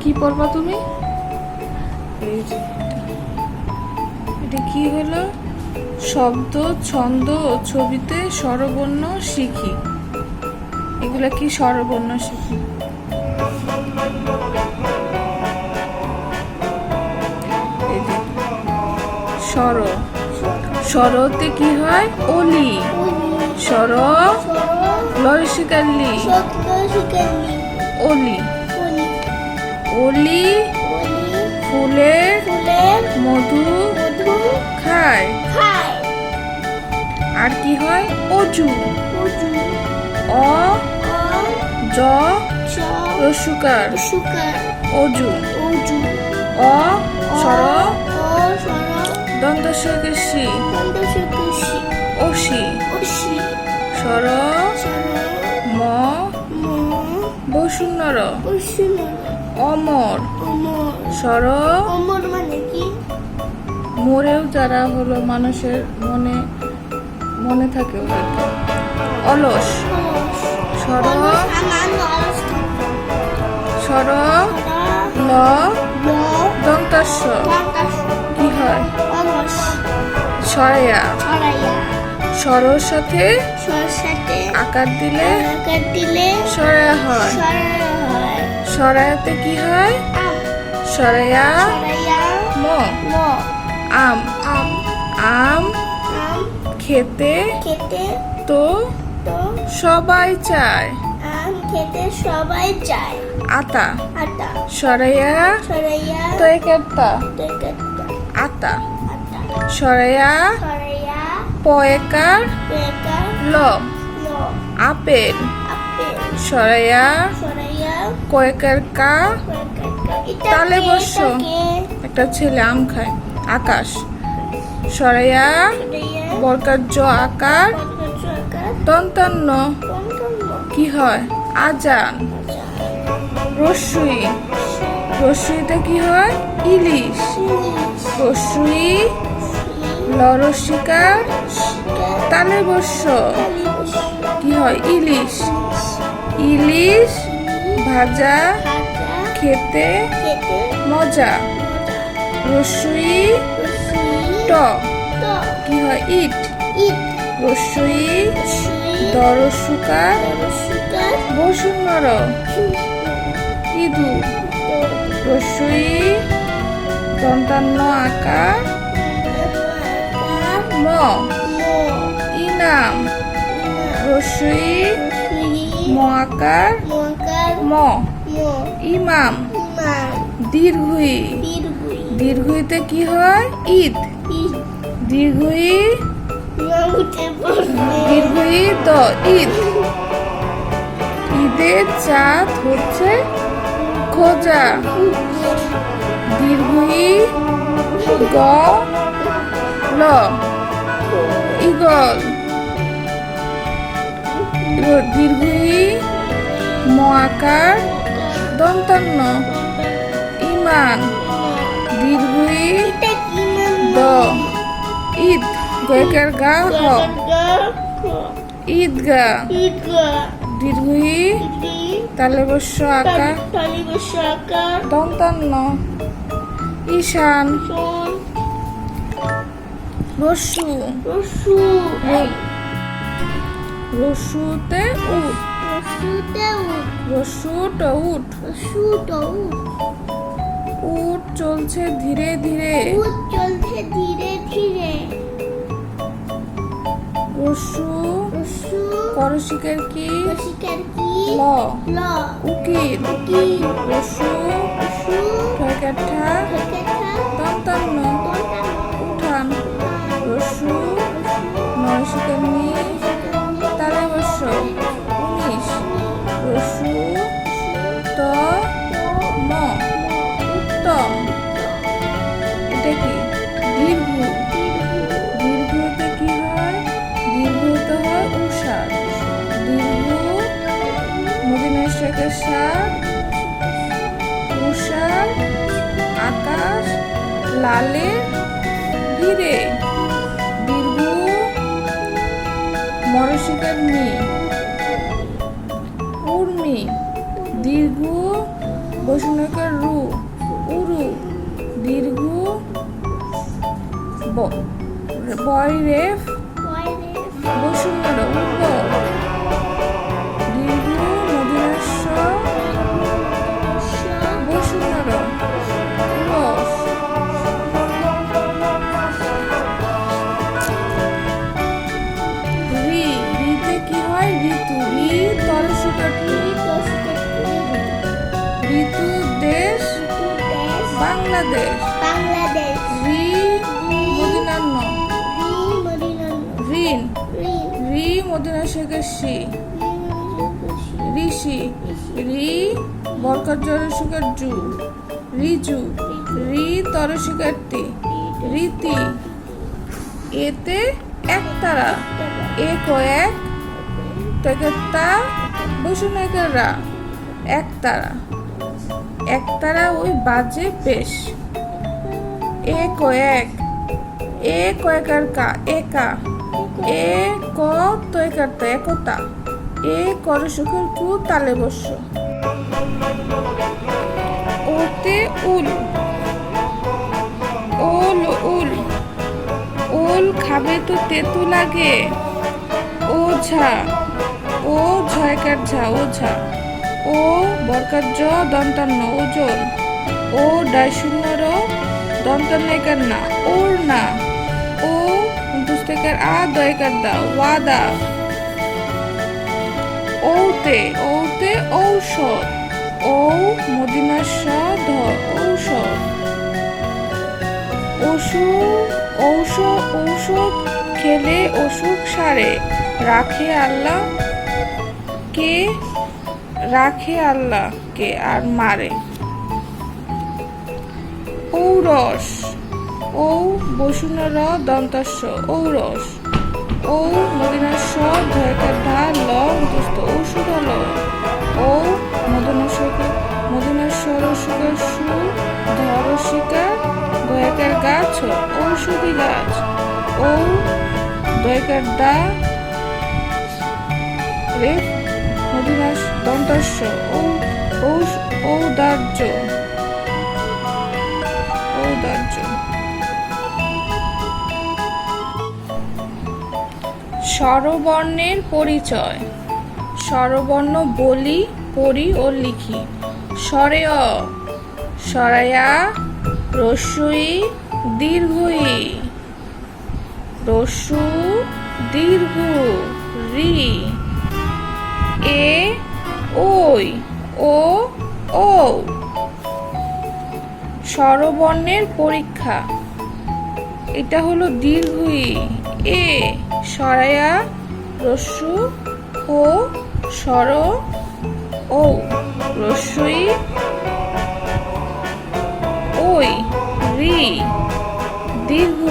কি পড়বা তুমি? এই যে এটা কি হলো? শব্দ, ছন্দ ও ছবিতে স্বরবর্ণ শিখি। এগুলা কি স্বরবর্ণ শিখি? এই যে স্বর, স্বরতে কি হয়? অলি, স্বর লরিশিকালি, অলি, অলি ফুলের মধু খায়। আর কি হয়? অজু, অ জ রস্যকার, অজু, অ স্বর দন্ত সকেশি, অসি, স্বর ম বসুন্নর, অমর, স্বর মরেও যারা হলো মানুষের মনে মনে থাকে ওদেরকে। অলস, স্বর স্বর ল দন্তাস্য কি হয়? সরেয়া, স্বরর সাথে আকার দিলে সরেয়া হয়। সরায়াতে কি হয়? সরেয়া ম আম, আম খেতে তো সবাই চায়। আতা, সরাইয়া তো একটা আতা, সরাইয়া পয়কার ল আপেল, সরাইয়া কয়েকার কা তালে বস্য একটা ছেলে আম খায়। আকাশ, সরাইয়া বরকার জ আকার দন্তান্ন কি হয়? আজান। রস্যই, রস্যইতে কি হয়? ইলিশ, রস্যই লরস্যিকার তালে বস্য কি হয়? ইলিশ, ইলিশ ভাজা খেতে মজা। রস্যই ট কি হয়? ইট, রস্যই দরস্যকার বসুন্নর ইদু, রস্যই দন্তান্ন আকার ম ইনাম, রস্যই ম আকার ম ইমাম। দীর্ঘই, দীর্ঘইতে কি হয়? ঈদ, দীর্ঘই দীর্ঘই তো ঈদ। ঈদের চাঁদ হচ্ছে খোঁজা। দীর্ঘই গ ল ইগল, দীর্ঘই ম আকার দন্তান্ন ইমান। দীর্ঘই দ ঈদ গয়কার গা হ ঈদগা। দীর্ঘই তালে বস্য আকার দন্তান্ন ঈশান। রস্যু, রস্যুতে উট, রস্যুট উট, উট চলছে ধীরে ধীরে। রস্যু করশিকার কি? ল উকিল, রস্যু ঠয়কাঠা দন্তান্ন উঠান। রস্যু নরশিকার নি তালে বস্য 19। রস্যু ত ম উত্তম। এটা কি? দীর্ঘ, দীর্ঘতে কি হয়? দীর্ঘতে হয় উষা, দীর্ঘ মদিনের সার উষা আকাশ লালে ধীরে। দীর্ঘ মরশিকার মি উর্মি, দীর্ঘ বসুনকার রু উরু দীর্ঘ বয় রেফ বসুনর উর্ব দীর্ঘ মদিনাস্য বসুনর রস রিতে কি হয় ঋতু তরসিকাটি ঋতু দেশ বাংলাদেশ রি মদিনান্ন ঋণ রি মদিনা শেখের সি ঋষি রি বরকত জরসিকার জু রিজু রি তরসিকার তি রীতি এতে একতারা এক ও এক তা বসুনকাররা একতারা ওই বাজে বেশ এক ও এক একার কা একা এ ক তয়কার তা একতা এ করসুখের কু তালে বস্য ওতে উল ওল খাবে তো তেতু লাগে ওঝা ও ঝয়কার ঝা ওঝা ও বরকার জ দন্তান্ন ওজন ও ডাইশূন্যর দন্তান্নয়কার না ওর না ও দুস্তেকার আ দয়কার দা ওয়াদা ওতে ঔষধ ও মদিনাস্য ঔষধ ঔষধ খেলে অসুখ সারে রাখে আল্লাহ কে আর মারে ঔরস ও বসুনর দন্তাস্য ঔরস ও মদিনাস্য ধয়কার ধা ল দুস্থ ঔষধালয় ও মদিনাস্বর সুগার সু ধরসিকার দয়াকার গাছ ঔষধি গাছ ও দয়কার দা রে মদিনাস দন্তাস্য ঔদার্য স্বরবর্ণের পরিচয় স্বরবর্ণ বলি পড়ি ও লিখি স্বরে অ সরায়া রস্যই দীর্ঘই রস্যু দীর্ঘ রি এ ওই ও ও স্বরবর্ণের পরীক্ষা এটা হলো দীর্ঘই এ সরায়া রস্যু ও স্বর ও রস্যই ওই রি দীর্ঘ